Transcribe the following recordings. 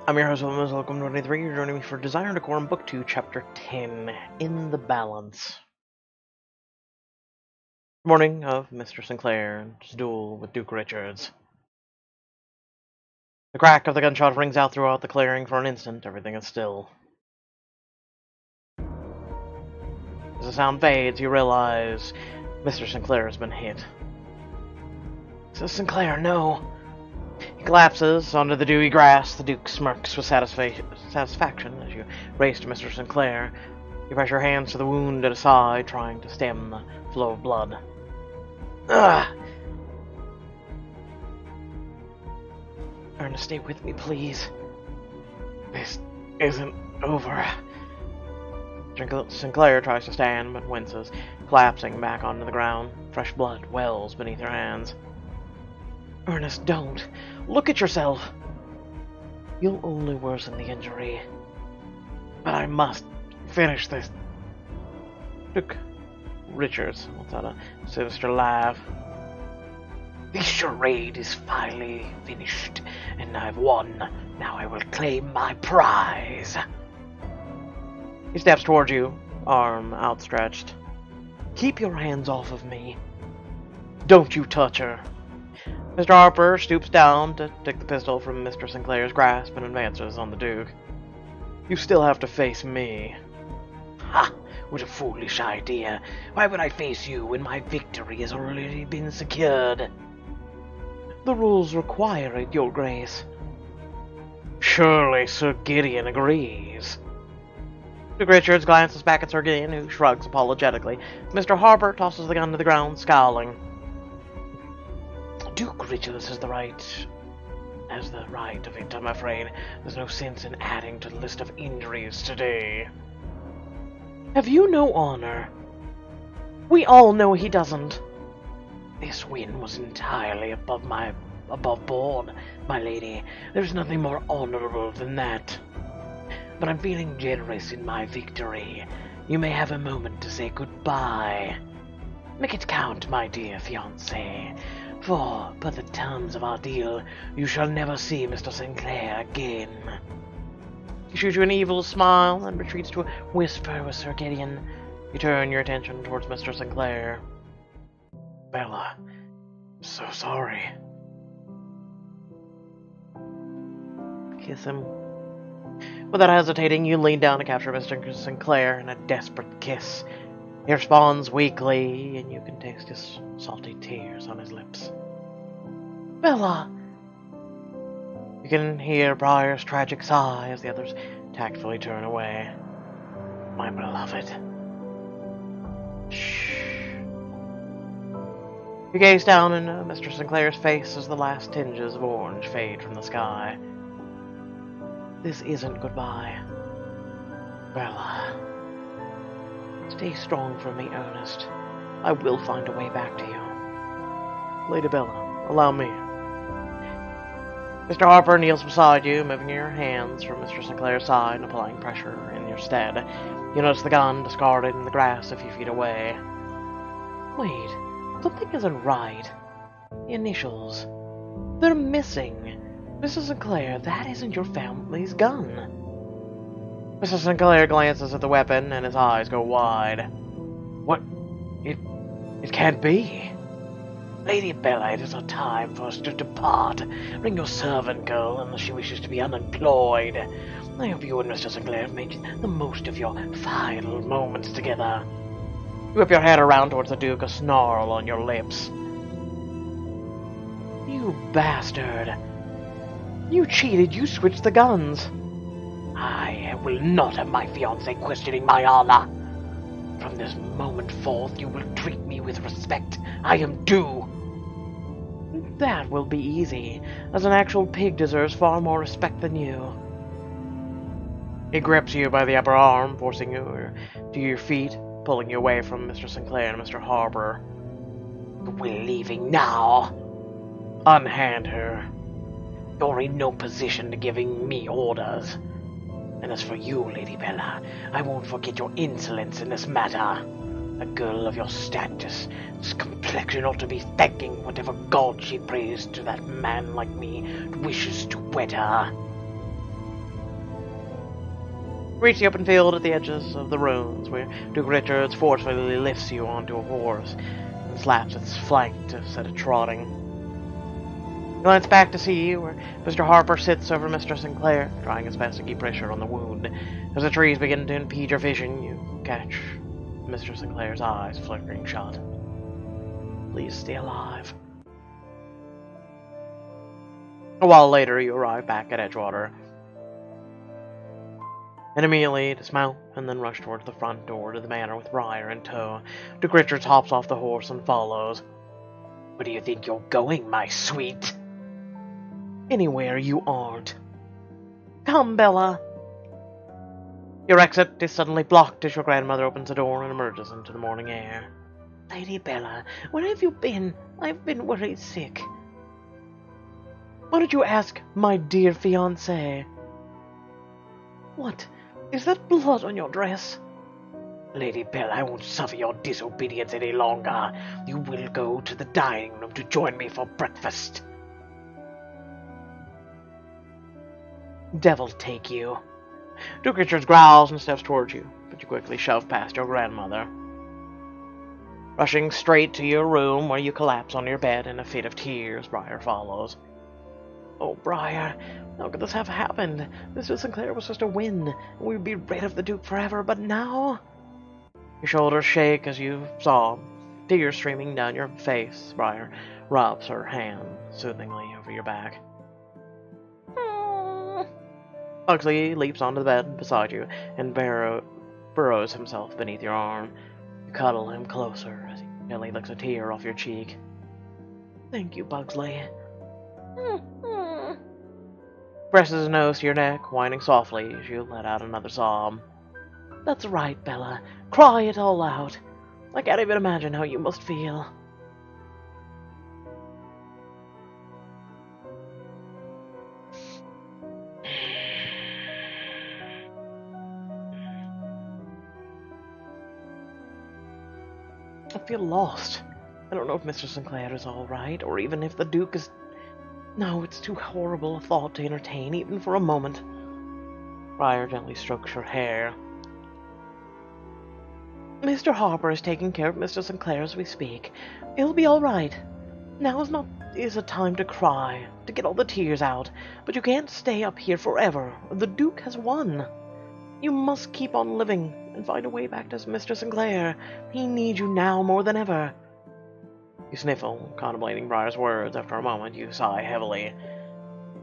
I'm your host, Welcome to 23. You're joining me for Desire Decorum, Book 2, Chapter 10, In the Balance. Morning of Mr. Sinclair and his duel with Duke Richards. The crack of the gunshot rings out throughout the clearing. For an instant, everything is still. As the sound fades, you realize Mr. Sinclair has been hit. Mr. Sinclair, no! He collapses onto the dewy grass. The Duke smirks with satisfaction as you race to Mr. Sinclair. You press your hands to the wound at his side, trying to stem the flow of blood. Ugh! Ernest, stay with me, please. This isn't over. Sinclair tries to stand, but winces, collapsing back onto the ground. Fresh blood wells beneath her hands. Ernest, don't. Look at yourself. You'll only worsen the injury. But I must finish this. Duke Richards lets out a sinister laugh. This charade is finally finished, and I've won. Now I will claim my prize. He steps towards you, arm outstretched. Keep your hands off of me. Don't you touch her. Mr. Harper stoops down to take the pistol from Mr. Sinclair's grasp and advances on the Duke. You still have to face me. Ha! What a foolish idea. Why would I face you when my victory has already been secured? The rules require it, Your Grace. Surely Sir Gideon agrees. Duke Richards glances back at Sir Gideon, who shrugs apologetically. Mr. Harper tosses the gun to the ground, scowling. Duke Richards has the right of it, I'm afraid. There's no sense in adding to the list of injuries today. Have you no honor? We all know he doesn't. This win was entirely above board, my lady. There's nothing more honorable than that. But I'm feeling generous in my victory. You may have a moment to say goodbye. Make it count, my dear fiancé. For, per the terms of our deal, you shall never see Mr. Sinclair again. He shoots you an evil smile and retreats to a whisper with Sir Gideon. You turn your attention towards Mr. Sinclair. Bella, I'm so sorry. Kiss him. Without hesitating, you lean down to capture Mr. Sinclair in a desperate kiss. He responds weakly, and you can taste his salty tears on his lips. Bella! You can hear Briar's tragic sigh as the others tactfully turn away. My beloved. Shh. You gaze down into Mr. Sinclair's face as the last tinges of orange fade from the sky. This isn't goodbye. Bella. Stay strong for me, Ernest. I will find a way back to you. Lady Bella, allow me. Mr. Harper kneels beside you, moving your hands from Mr. Sinclair's side and applying pressure in your stead. You notice the gun discarded in the grass a few feet away. Wait, something isn't right. The initials. They're missing. Mrs. Sinclair, that isn't your family's gun. Mr. Sinclair glances at the weapon, and his eyes go wide. What? It can't be. Lady Bella, it is a time for us to depart. Bring your servant girl, unless she wishes to be unemployed. I hope you and Mr. Sinclair have made the most of your final moments together. You whip your head around towards the Duke, a snarl on your lips. You bastard. You cheated, you switched the guns. I will not have my fiancé questioning my honor. From this moment forth, you will treat me with respect. I am due. That will be easy, as an actual pig deserves far more respect than you. He grips you by the upper arm, forcing you to your feet, pulling you away from Mr. Sinclair and Mr. Harper. We're leaving now. Unhand her. You're in no position to giving me orders. And as for you, Lady Bella, I won't forget your insolence in this matter. A girl of your status, this complexion ought to be thanking whatever god she prays to that man like me who wishes to wed her. Reach the open field at the edges of the ruins, where Duke Richards forcefully lifts you onto a horse and slaps its flank to set it trotting. You glance back to see where Mr. Harper sits over Mr. Sinclair, trying his best to keep pressure on the wound. As the trees begin to impede your vision, you catch Mr. Sinclair's eyes flickering shut. Please stay alive. A while later, you arrive back at Edgewater, and immediately dismount and then rush towards the front door to the manor with Briar in tow. Duke Richards hops off the horse and follows. Where do you think you're going, my sweet? Anywhere you aren't. Come, Bella. Your exit is suddenly blocked as your grandmother opens the door and emerges into the morning air. Lady Bella, where have you been? I've been worried sick. Why did you ask, my dear fiancé? What? Is that blood on your dress? Lady Belle, I won't suffer your disobedience any longer. You will go to the dining room to join me for breakfast. Devil take you. Duke Richards growls and steps towards you, but you quickly shove past your grandmother. Rushing straight to your room, where you collapse on your bed in a fit of tears, Briar follows. Oh, Briar, how could this have happened? Mr. Sinclair was just a win, and we'd be rid of the Duke forever, but now... Your shoulders shake as you sob, tears streaming down your face. Briar rubs her hand soothingly over your back. Huxley leaps onto the bed beside you and burrows himself beneath your arm. You cuddle him closer as he gently licks a tear off your cheek. Thank you, Bugsley. Presses his nose to your neck, whining softly as you let out another sob. That's right, Bella. Cry it all out. I can't even imagine how you must feel. I feel lost. I don't know if Mr. Sinclair is all right, or even if the Duke is... No, it's too horrible a thought to entertain, even for a moment. Briar gently strokes her hair. Mr. Harper is taking care of Mr. Sinclair as we speak. He'll be all right. Now is a time to cry, to get all the tears out, but you can't stay up here forever. The Duke has won. You must keep on living and find a way back to Mr. Sinclair. He needs you now more than ever. You sniffle, contemplating Briar's words. After a moment, you sigh heavily.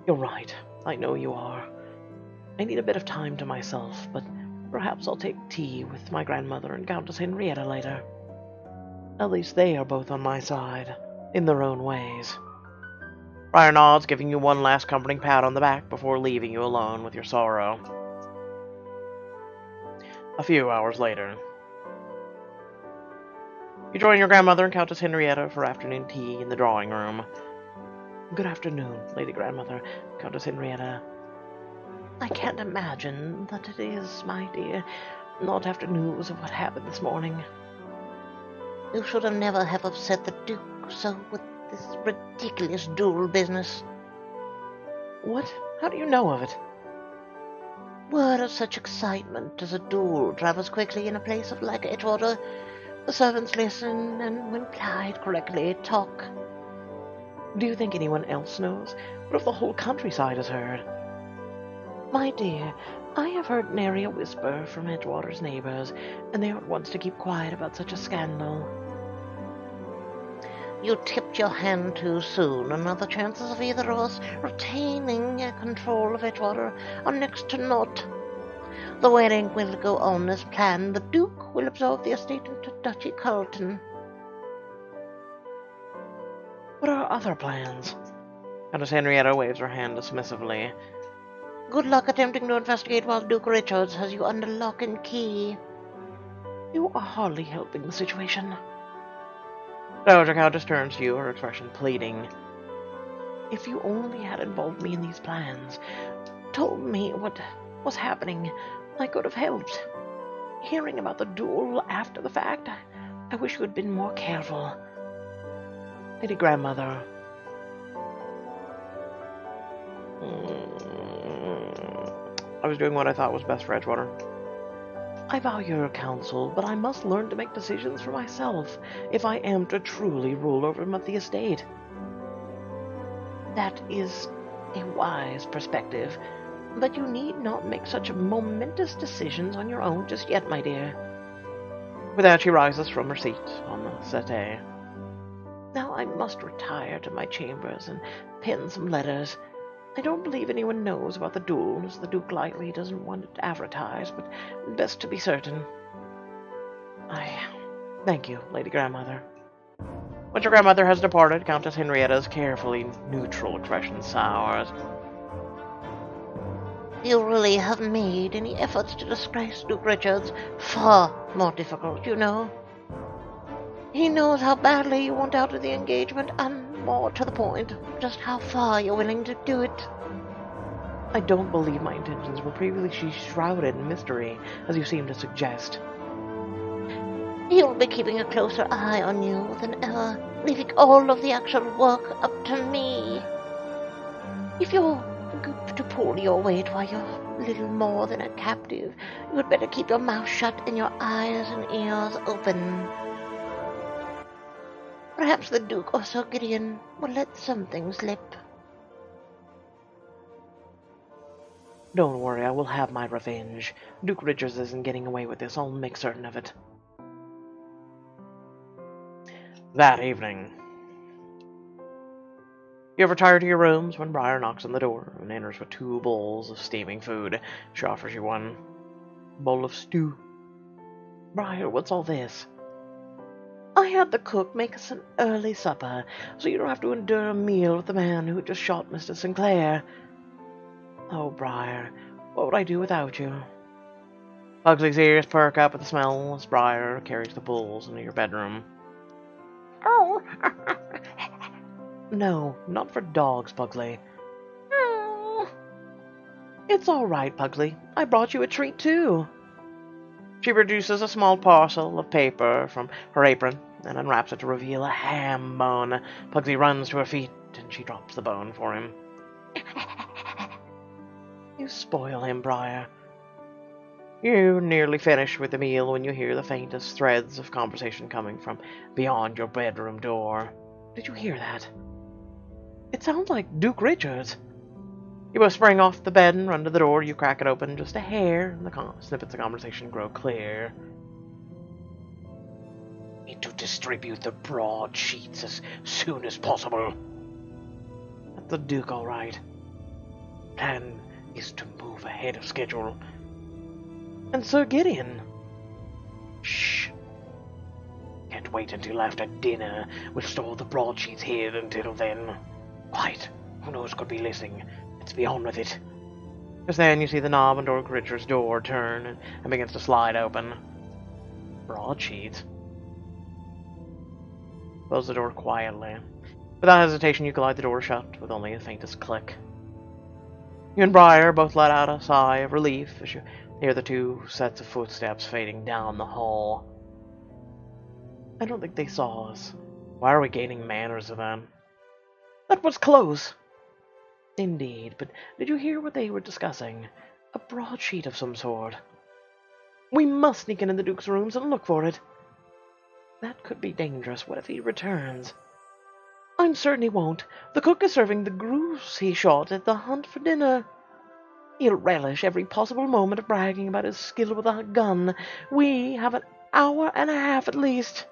You're right. I know you are. I need a bit of time to myself, but perhaps I'll take tea with my grandmother and Countess Henrietta later. At least they are both on my side, in their own ways. Briar nods, giving you one last comforting pat on the back before leaving you alone with your sorrow. A few hours later. You join your grandmother and Countess Henrietta for afternoon tea in the drawing room. Good afternoon, Lady Grandmother, Countess Henrietta. I can't imagine that it is, my dear, not after news of what happened this morning. You should have never have upset the Duke so with this ridiculous duel business. What? How do you know of it? Word of such excitement as a duel travels quickly in a place like Edgewater. The servants listen, and when plied correctly, talk. Do you think anyone else knows? What if the whole countryside has heard? My dear, I have heard nary a whisper from Edgewater's neighbors, and they aren't ones to keep quiet about such a scandal. You tipped your hand too soon, and now the chances of either of us retaining control of Edgewater are next to naught. The wedding will go on as planned. The Duke will absorb the estate into Duchy Carlton. What are other plans? Countess Henrietta waves her hand dismissively. Good luck attempting to investigate while Duke Richards has you under lock and key. You are hardly helping the situation. Dowager Countess turns to you, her expression pleading. If you only had involved me in these plans, told me what was happening, I could have helped. Hearing about the duel after the fact, I wish you had been more careful. Lady Grandmother. I was doing what I thought was best for Edgewater. I value your counsel, but I must learn to make decisions for myself if I am to truly rule over the estate. That is a wise perspective, but you need not make such momentous decisions on your own just yet, my dear. With that, she rises from her seat on the settee. Now I must retire to my chambers and pen some letters. I don't believe anyone knows about the duel, as the Duke likely doesn't want it advertised, but best to be certain. I thank you, Lady Grandmother. Once your grandmother has departed, Countess Henrietta's carefully neutral expression sours. You really haven't made any efforts to disgrace Duke Richard's far more difficult, you know. He knows how badly you want out of the engagement, and more to the point, just how far you're willing to do it. I don't believe my intentions were previously shrouded in mystery, as you seem to suggest. He'll be keeping a closer eye on you than ever, leaving all of the actual work up to me. If you're to pull your weight while you're little more than a captive, you had better keep your mouth shut and your eyes and ears open. Perhaps the Duke or Sir Gideon will let something slip. Don't worry, I will have my revenge. Duke Richards isn't getting away with this, I'll make certain of it. That evening. You have retired to your rooms when Briar knocks on the door and enters with 2 bowls of steaming food. She offers you one bowl of stew. Briar, what's all this? I had the cook make us an early supper, so you don't have to endure a meal with the man who just shot Mr. Sinclair. Oh, Briar, what would I do without you? Pugsley's ears perk up at the smell as Briar carries the bowls into your bedroom. Oh! No, not for dogs, Pugsley. Oh. It's all right, Pugsley. I brought you a treat, too. She produces a small parcel of paper from her apron and unwraps it to reveal a ham bone. Pugsley runs to her feet and she drops the bone for him. You spoil him, Briar. You nearly finish with the meal when you hear the faintest threads of conversation coming from beyond your bedroom door. Did you hear that? It sounds like Duke Richards. You both spring off the bed and run to the door. You crack it open just a hair, and the snippets of conversation grow clear. Need to distribute the broadsheets as soon as possible. That's the Duke, all right. Plan is to move ahead of schedule. And Sir Gideon. Shh. Can't wait until after dinner. We'll store the broadsheets here until then. Quiet. Who knows could be listening. Let's be on with it. Just then you see the knob on Duke Richard's door turn and begins to slide open. Broadsheets. Close the door quietly. Without hesitation you glide the door shut with only the faintest click. You and Briar both let out a sigh of relief as you hear the 2 sets of footsteps fading down the hall. I don't think they saw us. Why are we gaining manners of them? That was close. Indeed, but did you hear what they were discussing? A broadsheet of some sort. We must sneak into the Duke's rooms and look for it. That could be dangerous. What if he returns? I'm certain he won't. The cook is serving the goose he shot at the hunt for dinner. He'll relish every possible moment of bragging about his skill with a gun. We have an hour and a half at least.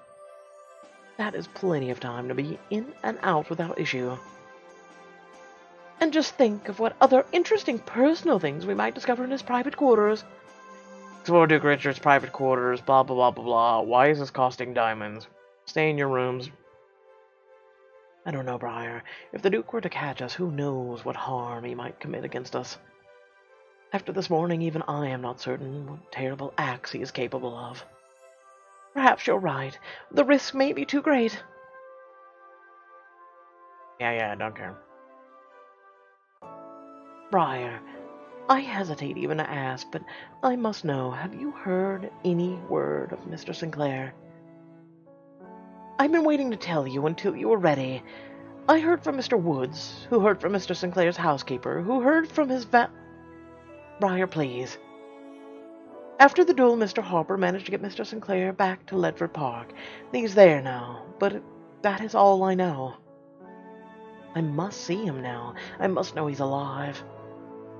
That is plenty of time to be in and out without issue. And just think of what other interesting personal things we might discover in his private quarters. Explore Duke Richard's private quarters, blah blah blah blah blah. Why is this costing diamonds? Stay in your rooms. I don't know, Briar. If the Duke were to catch us, who knows what harm he might commit against us. After this morning, even I am not certain what terrible acts he is capable of. Perhaps you're right. The risk may be too great. Yeah, I don't care. Briar, I hesitate even to ask, but I must know, have you heard any word of Mr. Sinclair? I've been waiting to tell you until you were ready. I heard from Mr. Woods, who heard from Mr. Sinclair's housekeeper, who heard from his Briar, please. After the duel, Mr. Harper managed to get Mr. Sinclair back to Ledford Park. He's there now, but that is all I know. I must see him now. I must know he's alive.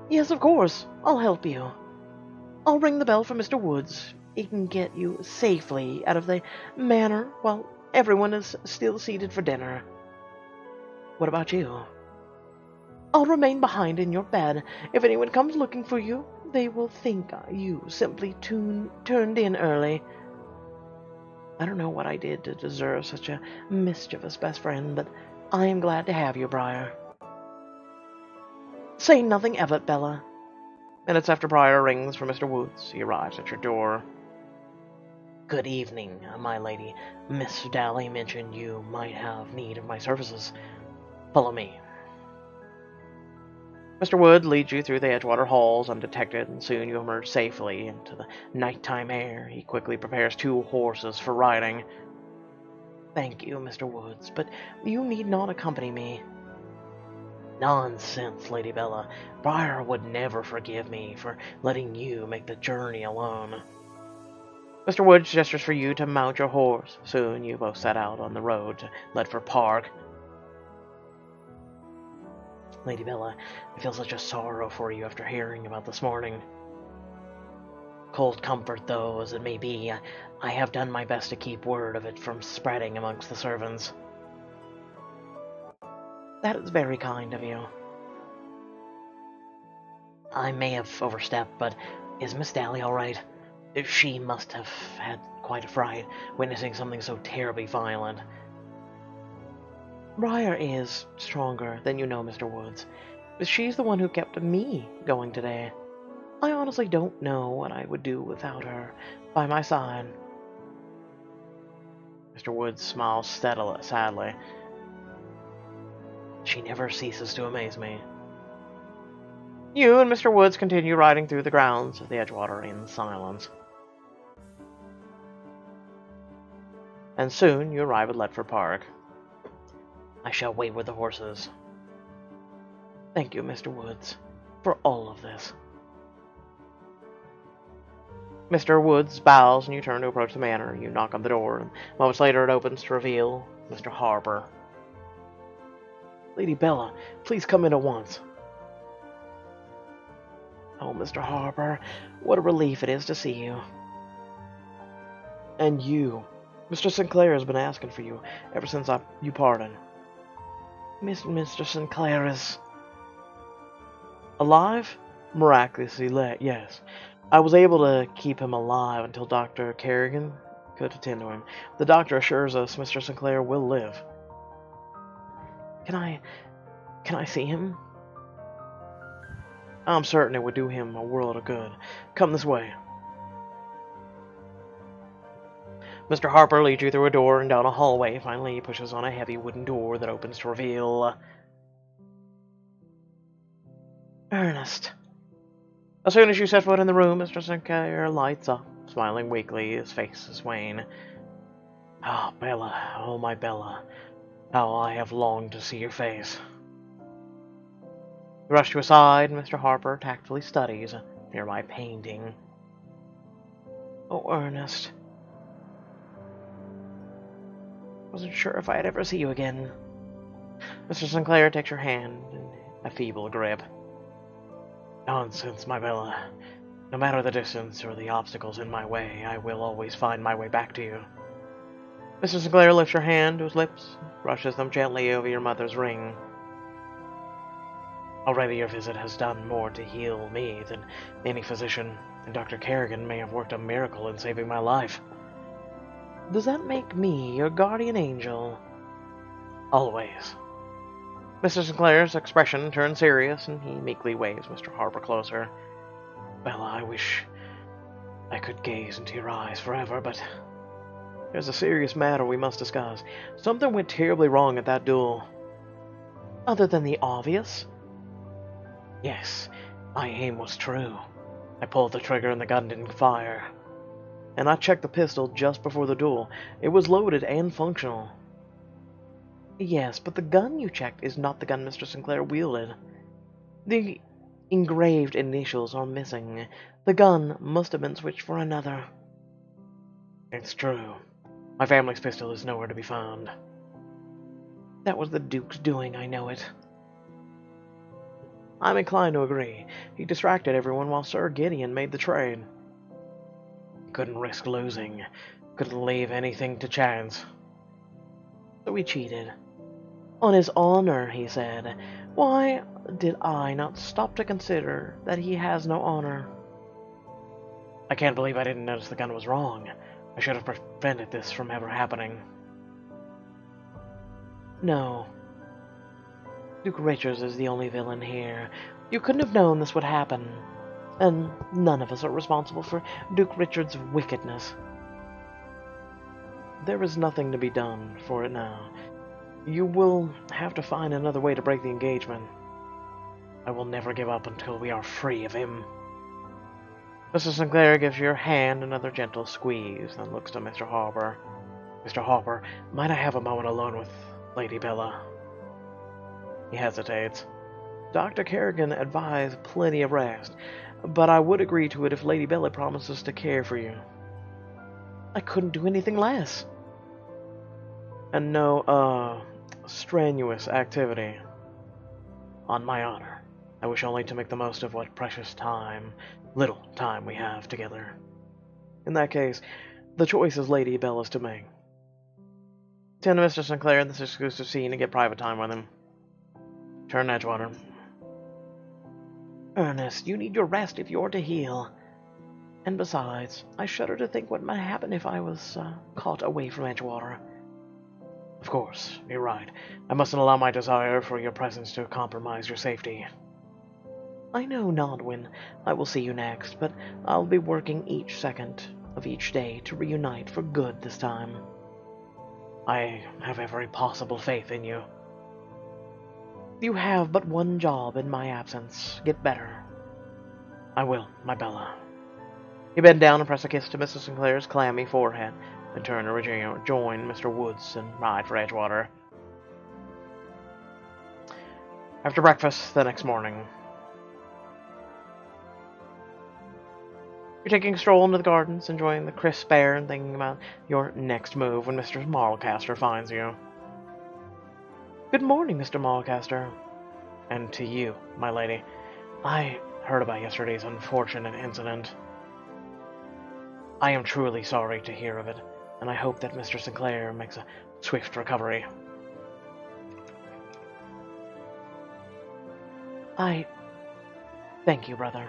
Yes, of course. I'll help you. I'll ring the bell for Mr. Woods. He can get you safely out of the manor while everyone is still seated for dinner. What about you? I'll remain behind in your bed. If anyone comes looking for you, they will think you simply turned in early. I don't know what I did to deserve such a mischievous best friend, but I am glad to have you, Briar. Say nothing of it, Bella. Minutes after Briar rings for Mr. Woods, he arrives at your door. Good evening, my lady. Miss Daly mentioned you might have need of my services. Follow me. Mr. Wood leads you through the Edgewater halls undetected, and soon you emerge safely into the nighttime air. He quickly prepares 2 horses for riding. Thank you, Mr. Woods, but you need not accompany me. Nonsense, Lady Bella. Briar would never forgive me for letting you make the journey alone. Mr. Woods gestures for you to mount your horse. Soon you both set out on the road to Ledford Park. Lady Bella, I feel such a sorrow for you after hearing about this morning. Cold comfort, though, as it may be, I have done my best to keep word of it from spreading amongst the servants. That is very kind of you. I may have overstepped, but is Miss Daly all right? She must have had quite a fright, witnessing something so terribly violent. Briar is stronger than you know, Mr. Woods. She's the one who kept me going today. I honestly don't know what I would do without her by my side. Mr. Woods smiles sadly. She never ceases to amaze me. You and Mr. Woods continue riding through the grounds of the Edgewater in silence. And soon you arrive at Ledford Park. I shall wait with the horses. Thank you, Mr. Woods, for all of this. Mr. Woods bows and you turn to approach the manor. You knock on the door, and moments later it opens to reveal Mr. Harper. Lady Bella, please come in at once. Oh, Mr. Harper, what a relief it is to see you. And you. Mr. Sinclair has been asking for you ever since you parted. Mr. Sinclair is alive? Miraculously, yes. I was able to keep him alive until Dr. Kerrigan could attend to him. The doctor assures us Mr. Sinclair will live. Can I see him? I'm certain it would do him a world of good. Come this way. Mr. Harper leads you through a door and down a hallway. Finally, he pushes on a heavy wooden door that opens to reveal Ernest. As soon as you set foot in the room, Mr. Sinclair lights up, smiling weakly. His face is wan. Ah, Bella, oh my Bella, how I have longed to see your face. You rush to his side, and Mr. Harper tactfully studies a nearby painting. Oh, Ernest. Wasn't sure if I'd ever see you again. Mr. Sinclair takes your hand in a feeble grip. Nonsense, my Bella. No matter the distance or the obstacles in my way, I will always find my way back to you. Mr. Sinclair lifts your hand to his lips, brushes them gently over your mother's ring. Already your visit has done more to heal me than any physician, and Dr. Kerrigan may have worked a miracle in saving my life. Does that make me your guardian angel? Always. Mr. Sinclair's expression turns serious, and he meekly waves Mr. Harper closer. Bella, I wish I could gaze into your eyes forever, but there's a serious matter we must discuss. Something went terribly wrong at that duel. Other than the obvious? Yes, my aim was true. I pulled the trigger and the gun didn't fire. And I checked the pistol just before the duel. It was loaded and functional. Yes, but the gun you checked is not the gun Mr. Sinclair wielded. The Engraved initials are missing. The gun must have been switched for another. It's true. My family's pistol is nowhere to be found. That was the Duke's doing, I know it. I'm inclined to agree. He distracted everyone while Sir Gideon made the trade. He couldn't risk losing. Couldn't leave anything to chance. So he cheated. On his honor, he said. Why did I not stop to consider that he has no honor? I can't believe I didn't notice the gun was wrong. I should have prevented this from ever happening. No. Duke Richards is the only villain here. You couldn't have known this would happen. And none of us are responsible for Duke Richards' wickedness. There is nothing to be done for it now. You will have to find another way to break the engagement. I will never give up until we are free of him. Mr. Sinclair gives your hand another gentle squeeze, then looks to Mr. Harper. Mr. Harper, might I have a moment alone with Lady Bella? He hesitates. Dr. Kerrigan advised plenty of rest, but I would agree to it if Lady Bella promises to care for you. I couldn't do anything less. And no, strenuous activity. On my honor. I wish only to make the most of what precious time, little time we have together. In that case, the choice is Lady Bella's to make. Tend to Mr. Sinclair in this exclusive scene and get private time with him. Turn Edgewater. Ernest, you need your rest if you're to heal. And besides, I shudder to think what might happen if I was caught away from Edgewater. Of course, you're right. I mustn't allow my desire for your presence to compromise your safety. I know, Nodwin. I will see you next, but I'll be working each second of each day to reunite for good this time. I have every possible faith in you. You have but one job in my absence. Get better. I will, my Bella. He bent down and pressed a kiss to Mrs. Sinclair's clammy forehead, then turned to rejoin Mr. Woods and ride for Edgewater. After breakfast the next morning, you're taking a stroll into the gardens, enjoying the crisp air and thinking about your next move when Mr. Marlecaster finds you. Good morning, Mr. Marlecaster. And to you, my lady. I heard about yesterday's unfortunate incident. I am truly sorry to hear of it, and I hope that Mr. Sinclair makes a swift recovery. I thank you, brother.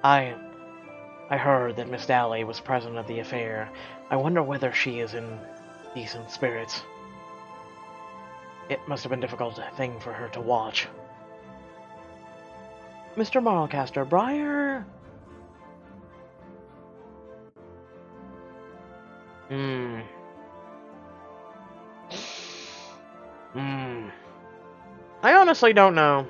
I heard that Miss Dally was present at the affair. I wonder whether she is in decent spirits. It must have been a difficult thing for her to watch. Mr. Marlecaster, Briar... I honestly don't know.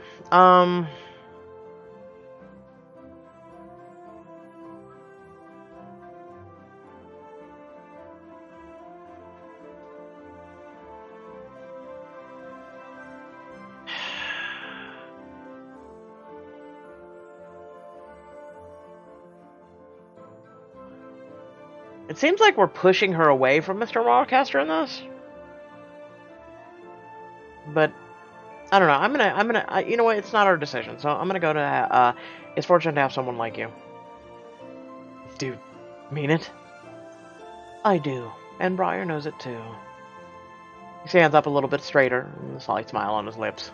It seems like we're pushing her away from Mr. Marlecaster in this. But I don't know. I'm gonna. You know what? It's not our decision, so I'm gonna go to. It's fortunate to have someone like you. Do you mean it? I do, and Briar knows it too. He stands up a little bit straighter, and a slight smile on his lips.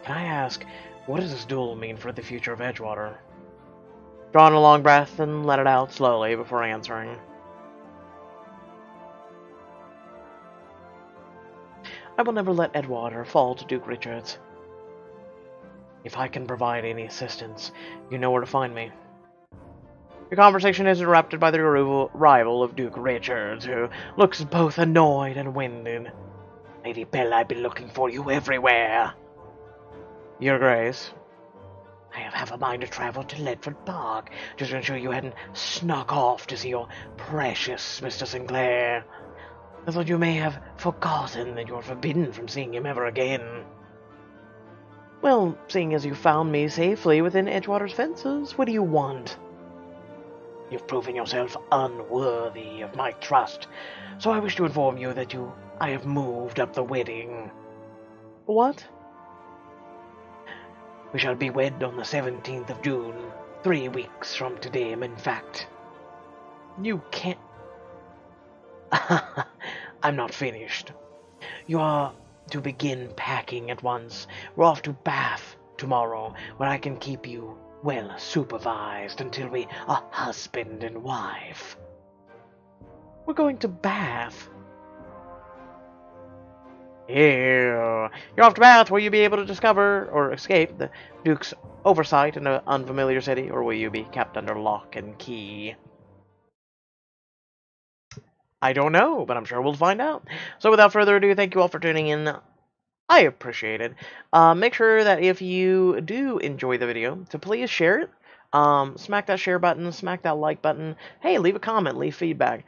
Can I ask, what does this duel mean for the future of Edgewater? Drawing a long breath and let it out slowly before answering. I will never let Edgewater fall to Duke Richards. If I can provide any assistance, you know where to find me. Your conversation is interrupted by the arrival of Duke Richards, who looks both annoyed and winded. Lady Bella, I've been looking for you everywhere. Your Grace. I have a mind to travel to Ledford Park, just to ensure you hadn't snuck off to see your precious Mr. Sinclair. I thought you may have forgotten that you're forbidden from seeing him ever again. Well, seeing as you found me safely within Edgewater's fences, what do you want? You've proven yourself unworthy of my trust, so I wish to inform you that I have moved up the wedding. What? We shall be wed on the 17th of June, 3 weeks from today, in fact. You can't... I'm not finished. You are to begin packing at once. We're off to Bath tomorrow, where I can keep you well supervised until we are husband and wife. We're going to Bath. Ew. You're off to Bath, where you'll be able to discover or escape the Duke's oversight in an unfamiliar city, or will you be kept under lock and key? I don't know, but I'm sure we'll find out. So without further ado, thank you all for tuning in. I appreciate it. Make sure that if you do enjoy the video, to please share it. Smack that share button, smack that like button. Hey, leave a comment, leave feedback.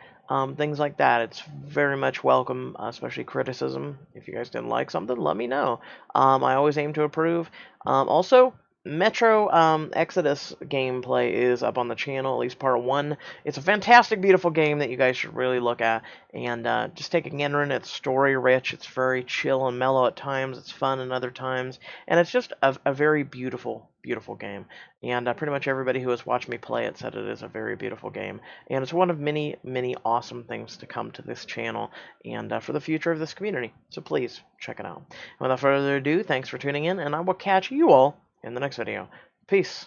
Things like that. It's very much welcome, especially criticism. If you guys didn't like something, let me know. I always aim to improve. Also, Metro Exodus gameplay is up on the channel, at least part 1. It's a fantastic, beautiful game that you guys should really look at. And just take a gander in it. It's story-rich. It's very chill and mellow at times. It's fun at other times. And it's just a very beautiful, beautiful game. And pretty much everybody who has watched me play it said it is a very beautiful game. And it's one of many, many awesome things to come to this channel and for the future of this community. So please, check it out. And without further ado, thanks for tuning in, and I will catch you all in the next video. Peace.